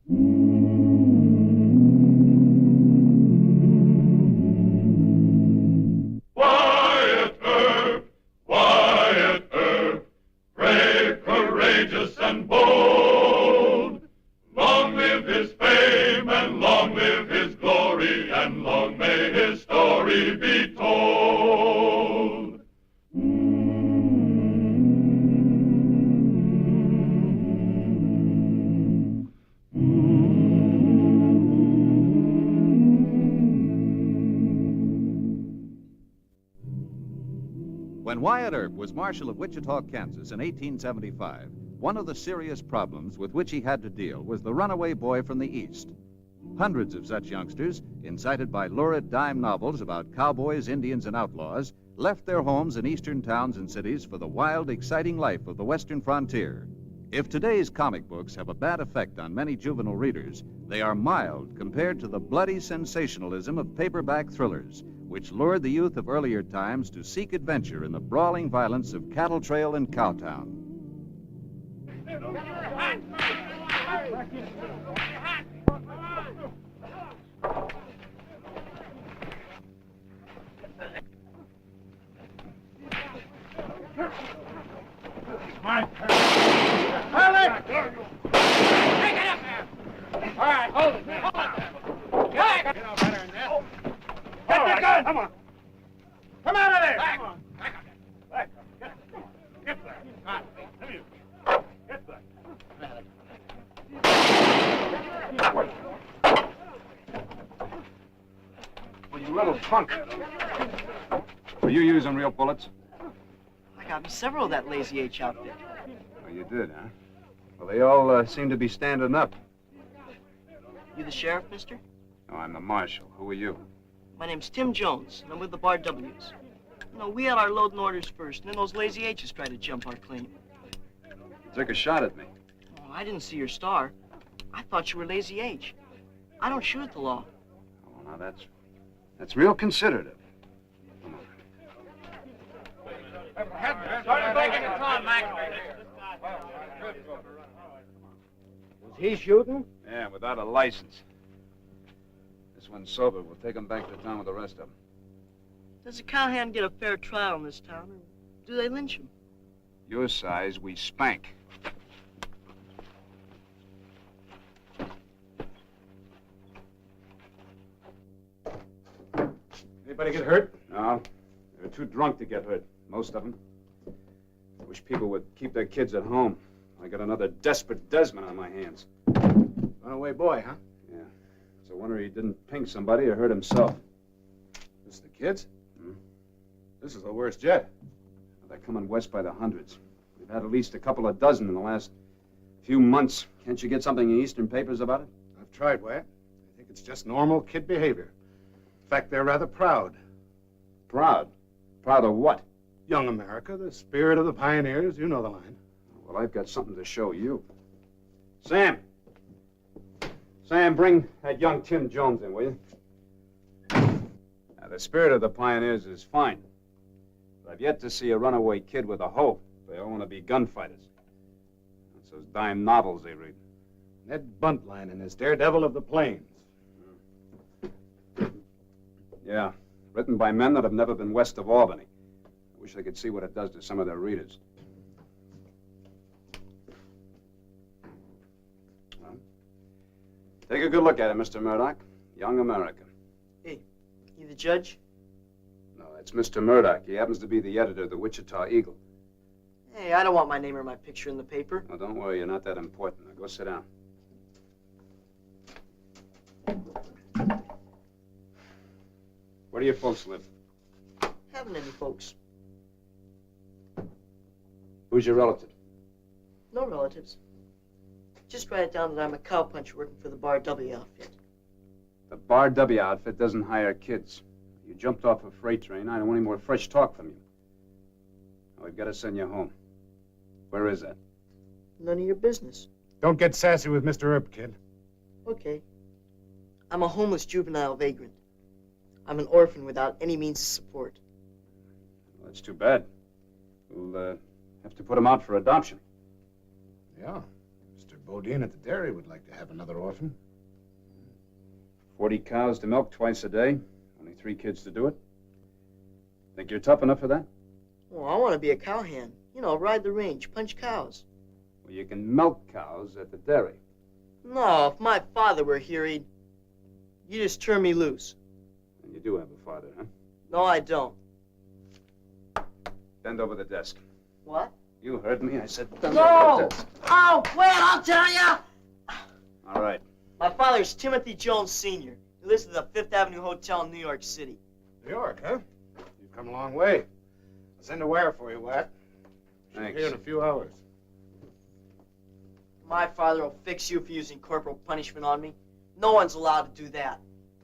Wyatt Earp, Wyatt Earp, brave, courageous, and bold. Long live his fame, and long live his glory, and long may his story be told. When Wyatt Earp was Marshal of Wichita, Kansas in 1875, one of the serious problems with which he had to deal was the runaway boy from the East. Hundreds of such youngsters, incited by lurid dime novels about cowboys, Indians, and outlaws, left their homes in eastern towns and cities for the wild, exciting life of the western frontier. If today's comic books have a bad effect on many juvenile readers, they are mild compared to the bloody sensationalism of paperback thrillers, which lured the youth of earlier times to seek adventure in the brawling violence of Cattle Trail and Cowtown. My turn. Hold it! Take it up there! All right, hold it. Hold it. Get no better than this. Get the gun! Come on. Come out of there! Come on. Back up there. Back up. Get there. Come on. Come here. Get there. Well, you little punk. Were you using real bullets? I got me several of that Lazy H outfit. Oh, you did, huh? Well, they all seem to be standing up. You the sheriff, mister? No, I'm the marshal. Who are you? My name's Tim Jones, and I'm with the Bar W's. You know, we had our loading orders first, and then those Lazy H's tried to jump our claim. You took a shot at me. Oh, I didn't see your star. I thought you were Lazy H. I don't shoot at the law. Oh, now that's real considerative. Come on. Was he shooting? Yeah, without a license. This one's sober. We'll take him back to town with the rest of them. Does a cowhand get a fair trial in this town, or do they lynch him? Your size, we spank. Anybody get hurt? No, they're too drunk to get hurt, most of them. I wish people would keep their kids at home. I got another desperate Desmond on my hands. Runaway boy, huh? Yeah. It's a wonder he didn't pink somebody or hurt himself. This the kids? Hmm? This is the worst yet. They're coming west by the hundreds. We've had at least a couple of dozen in the last few months. Can't you get something in Eastern papers about it? I've tried, Wyatt. I think it's just normal kid behavior. In fact, they're rather proud. Proud? Proud of what? Young America, the spirit of the pioneers, you know the line. Well, I've got something to show you. Sam! Sam, bring that young Tim Jones in, will you? Now, the spirit of the pioneers is fine. But I've yet to see a runaway kid with a hoe. They all want to be gunfighters. That's those dime novels they read. Ned Buntline and his Daredevil of the Plains. Yeah, written by men that have never been west of Albany. I wish they could see what it does to some of their readers. Well, take a good look at it, Mr. Murdoch. Young American. Hey, you the judge? No, it's Mr. Murdoch. He happens to be the editor of the Wichita Eagle. Hey, I don't want my name or my picture in the paper. Oh, don't worry, you're not that important. Now, go sit down. Where do your folks live? Haven't any folks. Who's your relative? No relatives. Just write it down that I'm a cowpuncher working for the Bar W outfit. The Bar W outfit doesn't hire kids. You jumped off a freight train. I don't want any more fresh talk from you. Now, we've got to send you home. Where is that? None of your business. Don't get sassy with Mr. Earp, kid. Okay. I'm a homeless juvenile vagrant. I'm an orphan without any means of support. Well, that's too bad. We'll have to put him out for adoption. Yeah. Mr. Bodine at the dairy would like to have another orphan. 40 cows to milk twice a day. Only 3 kids to do it. Think you're tough enough for that? Well, I want to be a cowhand. You know, ride the range, punch cows. Well, you can milk cows at the dairy. No, if my father were here, he'd... You just turn me loose. And you do have a father, huh? No, I don't. Bend over the desk. What? You heard me. I said bend over the desk. Oh, wait, I'll tell you! All right. My father's Timothy Jones Sr. He lives at the Fifth Avenue Hotel in New York City. New York, huh? You've come a long way. I'll send a wire for you, Wyatt. Thanks. Here in a few hours. My father will fix you for using corporal punishment on me. No one's allowed to do that.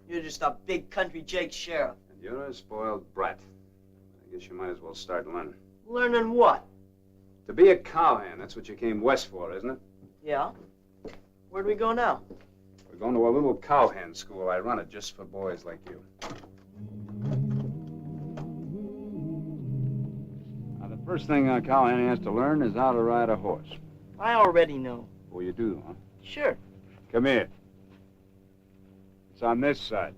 You're just a big country Jake sheriff. And you're a spoiled brat. I guess you might as well start learning. Learning what? To be a cowhand, that's what you came west for, isn't it? Yeah. Where do we go now? We're going to a little cowhand school. I run it just for boys like you. Now, the first thing a cowhand has to learn is how to ride a horse. I already know. Oh, you do, huh? Sure. Come here. It's on this side.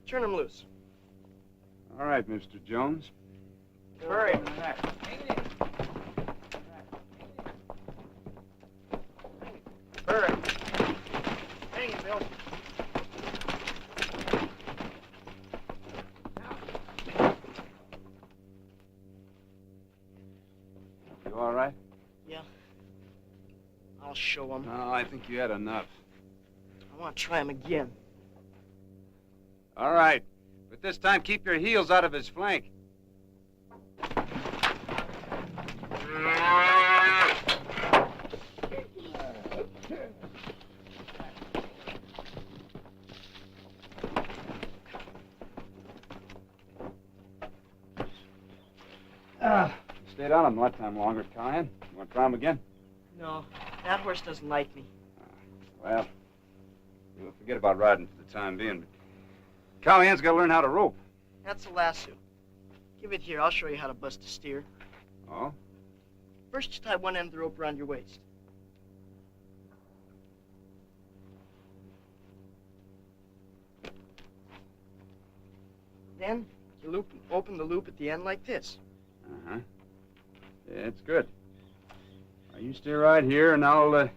Turn him loose. All right, Mr. Jones. Hurry. Hurry. Hang it, Bill. You all right? Yeah. I'll show him. No, I think you had enough. I want to try him again. All right. But this time, keep your heels out of his flank. Stayed on him one time longer, Cowhand. You want to try him again? No, that horse doesn't like me. Well, we'll forget about riding for the time being. But Cowhand's got to learn how to rope. That's a lasso. Give it here. I'll show you how to bust a steer. Oh? First, you tie one end of the rope around your waist. Then, you open the loop at the end like this. Uh-huh. Yeah, it's good. Now, you stay right here, and I'll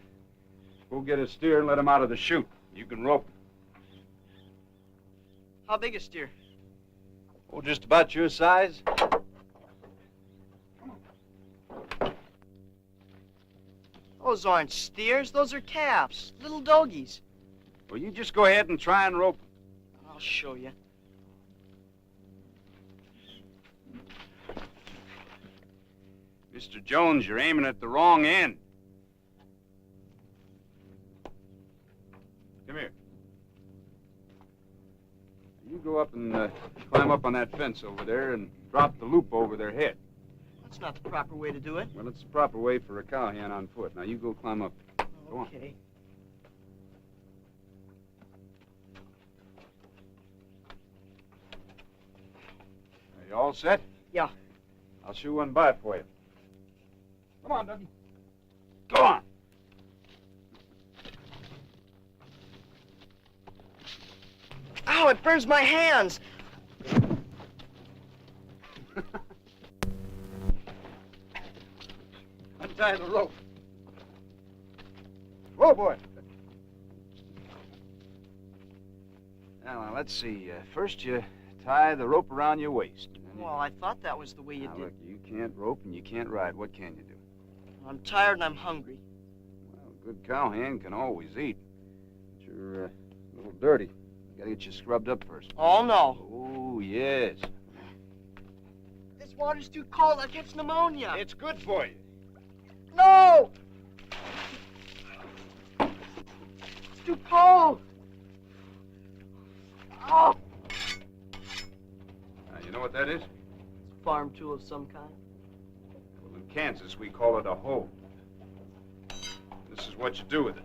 go get a steer and let him out of the chute. You can rope him. How big a steer? Oh, just about your size. Those aren't steers. Those are calves. Little doggies. Well, you just go ahead and try and rope him. I'll show you. Mr. Jones, you're aiming at the wrong end. Come here. You go up and climb up on that fence over there and drop the loop over their head. That's not the proper way to do it. Well, it's the proper way for a cowhand on foot. Now, you go climb up. Go on. Okay. Are you all set? Yeah. I'll shoot one by it for you. Come on, Dougie. Go on. Ow, it burns my hands. Untie the rope. Whoa, boy. Now, let's see. First, you tie the rope around your waist. Well, I thought that was the way you Now, did. look, you can't rope and you can't ride. What can you do? I'm tired and I'm hungry. Well, a good cowhand can always eat. But you're a little dirty. Gotta get you scrubbed up first. Oh, no. Oh, yes. This water's too cold. I'll catch pneumonia. It's good for you. No! It's too cold. Oh! Now, you know what that is? It's a farm tool of some kind. Well, in Kansas, we call it a hoe. This is what you do with it.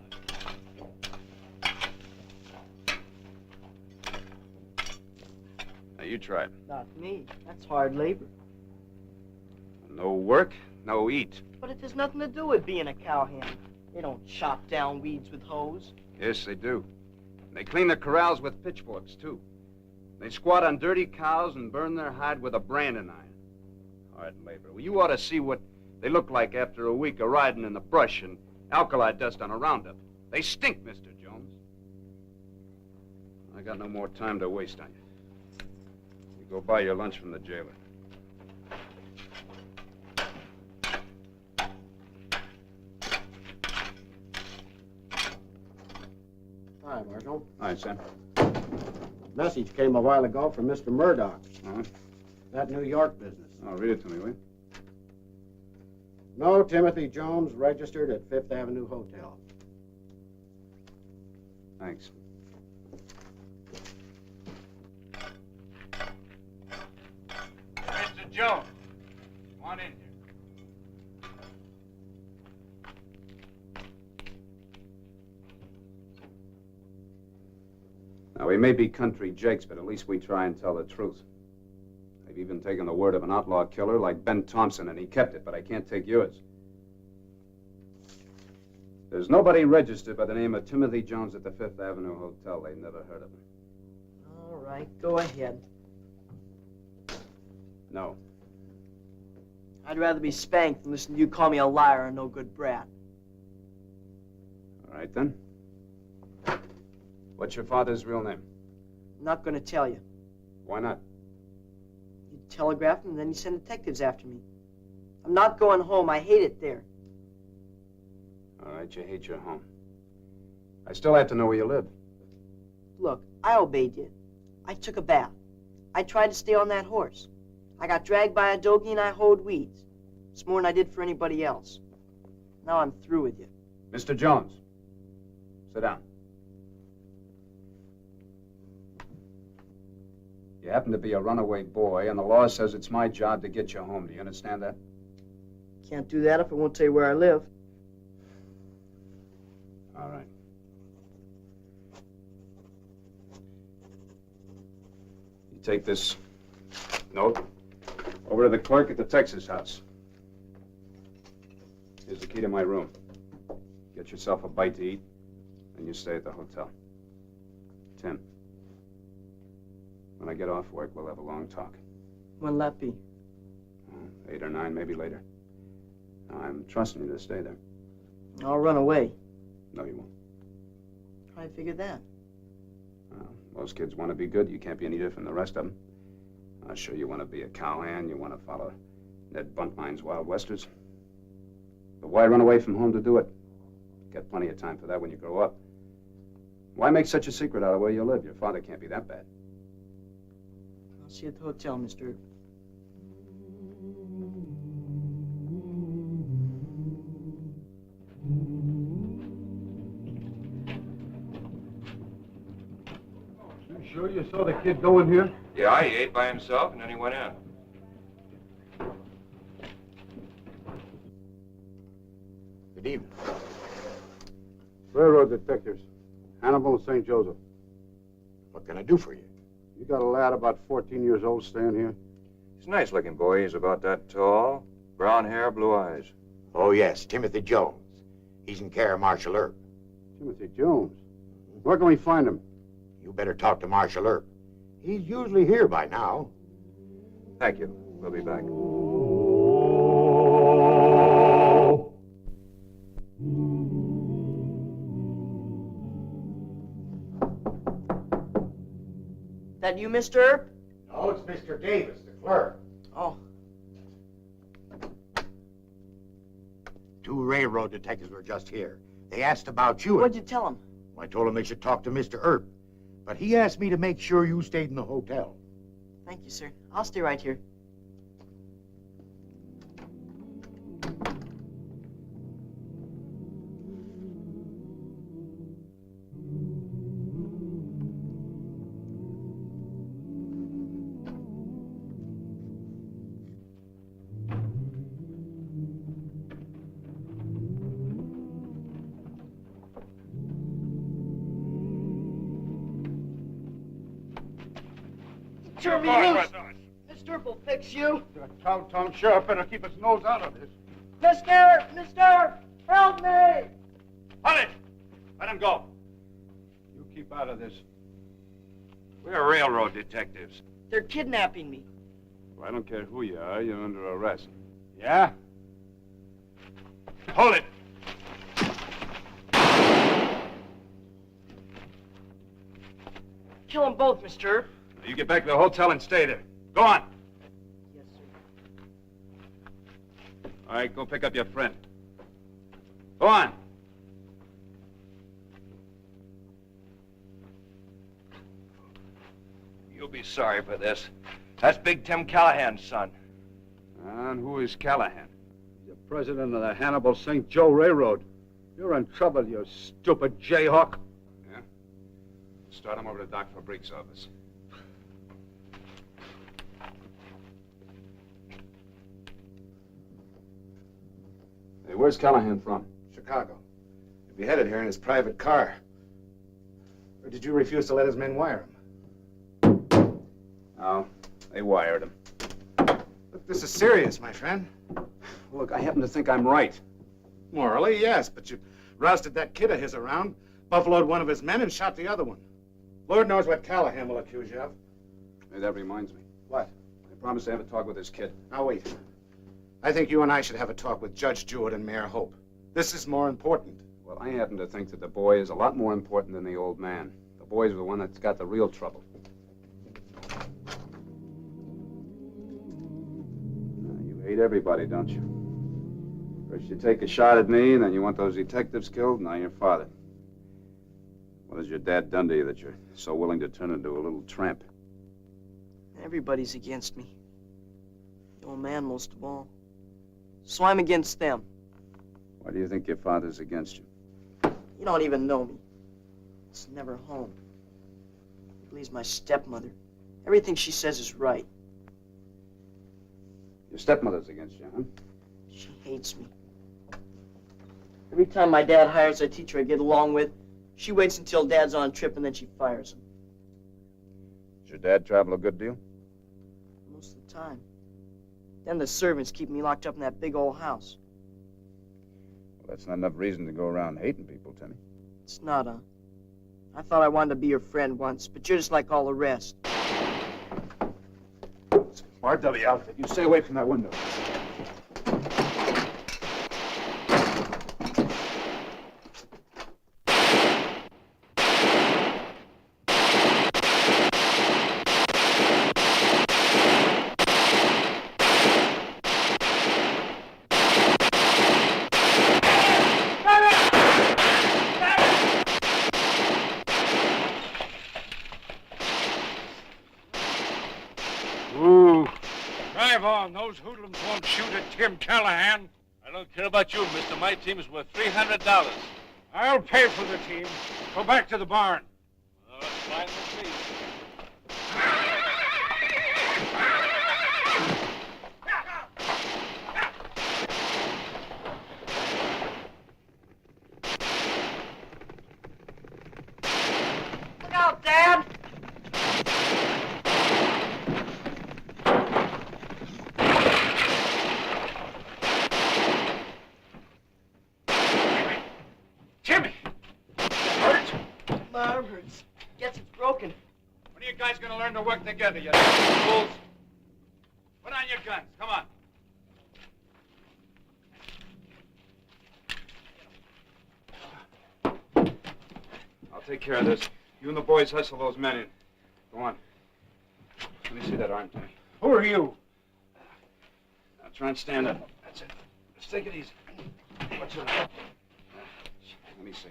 Now, you try it. Not me. That's hard labor. No work, no eat. But it has nothing to do with being a cowhand. They don't chop down weeds with hoes. Yes, they do. And they clean the corrals with pitchforks, too. They squat on dirty cows and burn their hide with a branding iron. Hard labor. Well, you ought to see what they look like after a week of riding in the brush and alkali dust on a roundup. They stink, Mr. Jones. I got no more time to waste on you. You go buy your lunch from the jailer. Hi, Marshal. Hi, Sam. Message came a while ago from Mr. Murdoch. Uh-huh. That New York business. Oh, read it to me, will you? No Timothy Jones registered at Fifth Avenue Hotel. Thanks. Mr. Jones, come on in here. Now, we may be country jakes, but at least we try and tell the truth. I've even taken the word of an outlaw killer like Ben Thompson, and he kept it, but I can't take yours. There's nobody registered by the name of Timothy Jones at the Fifth Avenue Hotel. They've never heard of him. All right, go ahead. No. I'd rather be spanked than listen to you call me a liar and no good brat. All right, then. What's your father's real name? I'm not going to tell you. Why not? You telegraph him, and then you send detectives after me. I'm not going home. I hate it there. All right, you hate your home. I still have to know where you live. Look, I obeyed you. I took a bath. I tried to stay on that horse. I got dragged by a dogie and I hoed weeds. It's more than I did for anybody else. Now I'm through with you. Mr. Jones, sit down. You happen to be a runaway boy, and the law says it's my job to get you home. Do you understand that? Can't do that if I won't tell you where I live. All right. You take this note over to the clerk at the Texas house. Here's the key to my room. Get yourself a bite to eat, and you stay at the hotel. Tim, when I get off work, we'll have a long talk. When'll that be? 8 or 9, maybe later. I'm trusting you to stay there. I'll run away. No, you won't. How do you figure that? Most kids want to be good. You can't be any different than the rest of them. I'm sure you want to be a cowhand. You want to follow Ned Buntline's Wild Westers. But why run away from home to do it? Got plenty of time for that when you grow up. Why make such a secret out of where you live? Your father can't be that bad. I'll see you at the hotel, Mr. You sure you saw the kid go in here? Yeah, he ate by himself and then he went in. Good evening. Railroad detectives. Hannibal and St. Joseph. What can I do for you? You got a lad about 14 years old staying here? He's a nice looking boy. He's about that tall. Brown hair, blue eyes. Oh, yes, Timothy Jones. He's in care of Marshal Earp. Timothy Jones. Where can we find him? You better talk to Marshal Earp. He's usually here by now. Thank you. We'll be back. That you, Mr. Earp? No, it's Mr. Davis, the clerk. Oh. 2 railroad detectives were just here. They asked about you. What'd you tell them? I told them they should talk to Mr. Earp. But he asked me to make sure you stayed in the hotel. Thank you, sir. I'll stay right here. Turn me loose! Mr. Mr. Earp will fix you. The cow-tongue sheriff better keep his nose out of this. Mr. Help me! Hold it! Let him go. You keep out of this. We're railroad detectives. They're kidnapping me. Well, I don't care who you are. You're under arrest. Yeah? Hold it! Kill them both, Mr. Earp. You get back to the hotel and stay there. Go on. Yes, sir. All right, go pick up your friend. Go on. You'll be sorry for this. That's Big Tim Callahan's son. And who is Callahan? You're president of the Hannibal St. Joe Railroad. You're in trouble, you stupid jayhawk. Yeah? Start him over to Doc Fabrique's office. Hey, where's Callahan from? Chicago. He headed here in his private car. Or did you refuse to let his men wire him? No, they wired him. Look, this is serious, my friend. Look, I happen to think I'm right. Morally, yes, but you rousted that kid of his around, buffaloed one of his men, and shot the other one. Lord knows what Callahan will accuse you of. Hey, that reminds me. What? I promised to have a talk with this kid. Now, wait. I think you and I should have a talk with Judge Jewett and Mayor Hope. This is more important. Well, I happen to think that the boy is a lot more important than the old man. The boy's the one that's got the real trouble. You hate everybody, don't you? First you take a shot at me, and then you want those detectives killed, now your father. What has your dad done to you that you're so willing to turn into a little tramp? Everybody's against me. The old man most of all. So I'm against them. Why do you think your father's against you? You don't even know me. It's never home. He believes my stepmother. Everything she says is right. Your stepmother's against you, huh? She hates me. Every time my dad hires a teacher I get along with, she waits until Dad's on a trip and then she fires him. Does your dad travel a good deal? Most of the time. Then the servants keep me locked up in that big old house. Well, that's not enough reason to go around hating people, Timmy. It's not, I thought I wanted to be your friend once, but you're just like all the rest. It's an RW outfit. You stay away from that window. Drive on. Those hoodlums won't shoot at Tim Callahan. I don't care about you, mister. My team is worth $300. I'll pay for the team. Go back to the barn. That's fine with me. Look out, Dad! Timmy! Hurt? My arm hurts. Guess it's broken. When are you guys going to learn to work together, you fools? Put on your guns. Come on. I'll take care of this. You and the boys hustle those men in. Go on. Let me see that arm, Timmy. Who are you? Now try and stand up. That's it. Just take it easy. What's your name? Let me see.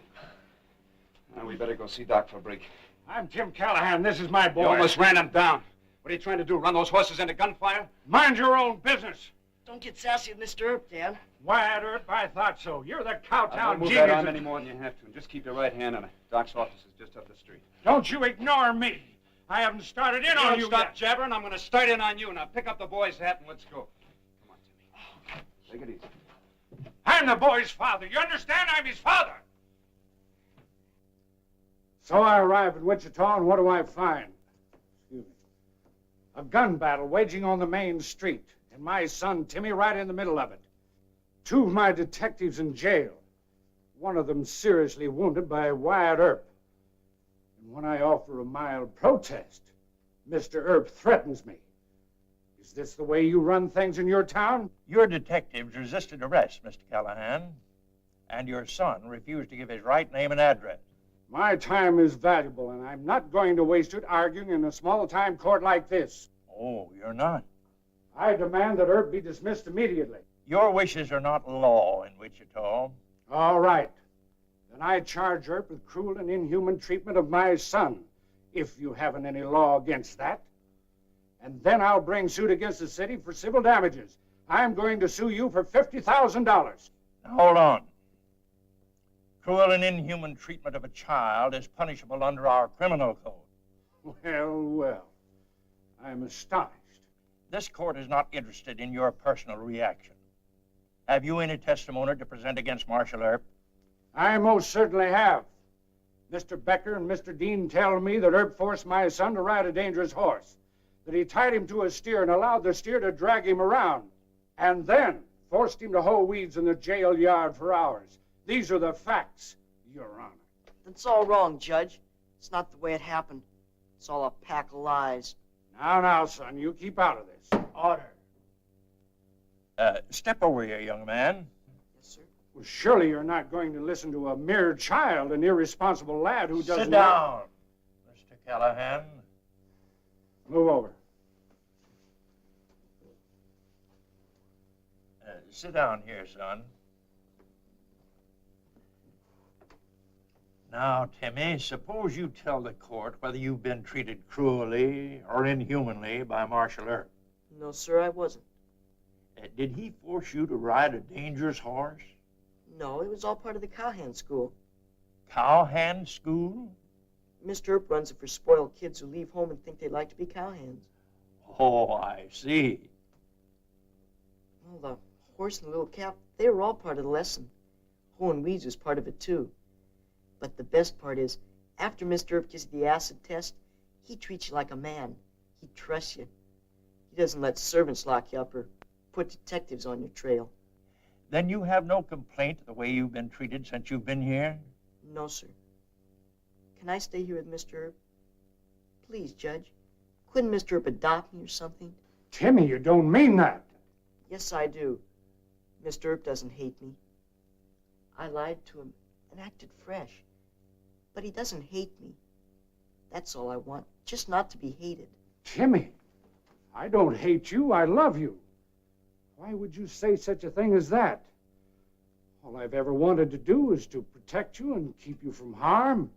Now we better go see Doc Fabrique. I'm Tim Callahan. This is my boy. You almost ran him down. What are you trying to do, run those horses into gunfire? Mind your own business. Don't get sassy with Mr. Earp, Dad. Wyatt Earp, I thought so. You're the I cowtown don't move genius. that arm any more than you have to. And just keep your right hand on it. Doc's office is just up the street. Don't you ignore me. I haven't started in on you Stop yet. jabbering. I'm going to start in on you. Now pick up the boy's hat and let's go. Come on, Timmy. Take it easy. I'm the boy's father. You understand? I'm his father. So I arrive at Wichita, and what do I find? Excuse me. A gun battle waging on the main street, and my son Timmy right in the middle of it. 2 of my detectives in jail. One of them seriously wounded by Wyatt Earp. And when I offer a mild protest, Mr. Earp threatens me. Is this the way you run things in your town? Your detectives resisted arrest, Mr. Callahan, and your son refused to give his right name and address. My time is valuable, and I'm not going to waste it arguing in a small-time court like this. Oh, you're not? I demand that Earp be dismissed immediately. Your wishes are not law in Wichita. All right. Then I charge Earp with cruel and inhuman treatment of my son, if you haven't any law against that. And then I'll bring suit against the city for civil damages. I'm going to sue you for $50,000. Now, hold on. Cruel and inhuman treatment of a child is punishable under our criminal code. Well, well. I'm astonished. This court is not interested in your personal reaction. Have you any testimony to present against Marshal Earp? I most certainly have. Mr. Becker and Mr. Dean tell me that Earp forced my son to ride a dangerous horse, that he tied him to a steer and allowed the steer to drag him around, and then forced him to hoe weeds in the jail yard for hours. These are the facts, Your Honor. That's all wrong, Judge. It's not the way it happened. It's all a pack of lies. Now, son, you keep out of this. Order. Step over here, young man. Yes, sir. Well, surely you're not going to listen to a mere child, an irresponsible lad who doesn't... Sit down, Mr. Callahan. Move over. Sit down here, son. Now, Timmy, suppose you tell the court whether you've been treated cruelly or inhumanly by Marshal Earp. No, sir, I wasn't. Did he force you to ride a dangerous horse? No, it was all part of the cowhand school. Cowhand school? Mr. Earp runs it for spoiled kids who leave home and think they'd like to be cowhands. Oh, I see. Well, the horse and the little calf, they were all part of the lesson. Hoeing weeds was part of it, too. But the best part is, after Mr. Earp gives you the acid test, he treats you like a man. He trusts you. He doesn't let servants lock you up or put detectives on your trail. Then you have no complaint of the way you've been treated since you've been here? No, sir. Can I stay here with Mr. Earp? Please, Judge. Couldn't Mr. Earp adopt me or something? Timmy, you don't mean that. Yes, I do. Mr. Earp doesn't hate me. I lied to him and acted fresh. But he doesn't hate me. That's all I want, just not to be hated. Timmy, I don't hate you, I love you. Why would you say such a thing as that? All I've ever wanted to do is to protect you and keep you from harm.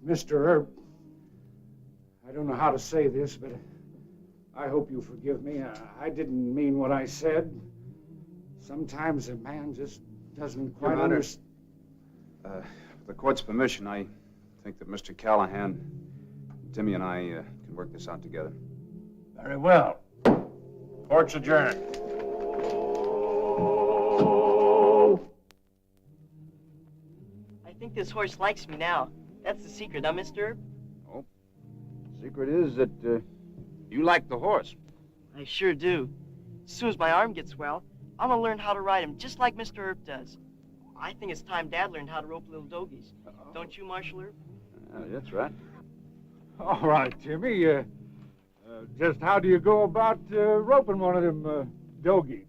Mr. Earp, I don't know how to say this, but I hope you forgive me. I didn't mean what I said. Sometimes a man just doesn't quite understand. With the court's permission, I think that Mr. Callahan, Timmy, and I can work this out together. Very well. Court's adjourned. I think this horse likes me now. That's the secret, huh, Mr. Earp? Oh, the secret is that you like the horse. I sure do. As soon as my arm gets well, I'm gonna learn how to ride him just like Mr. Earp does. I think it's time Dad learned how to rope little dogies. Don't you, Marshal Earp? That's right. All right, Timmy. Just how do you go about roping one of them dogies?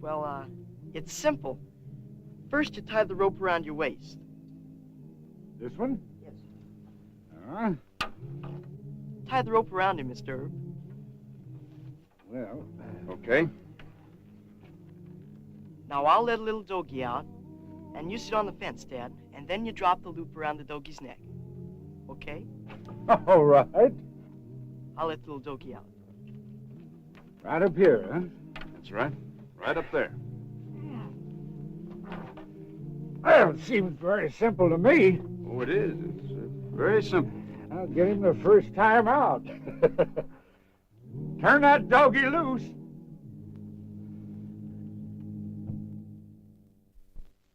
Well, it's simple. First, you tie the rope around your waist. This one? Yes. Tie the rope around him, Mr. Earp. Well, Okay. Now, I'll let a little dogie out, and you sit on the fence, Dad, and then you drop the loop around the dogie's neck. Okay? all right. I'll let the little dogie out. Right up here, huh? That's right. Right up there. Well, it seems very simple to me. Oh, it is. It's very simple. I'll get him the first time out. Turn that doggie loose.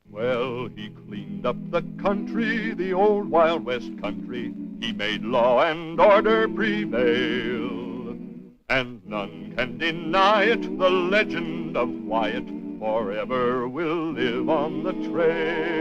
Well, he cleaned up the country, the old Wild West country, He made law and order prevail, and none can deny it. The legend of Wyatt forever will live on the trail.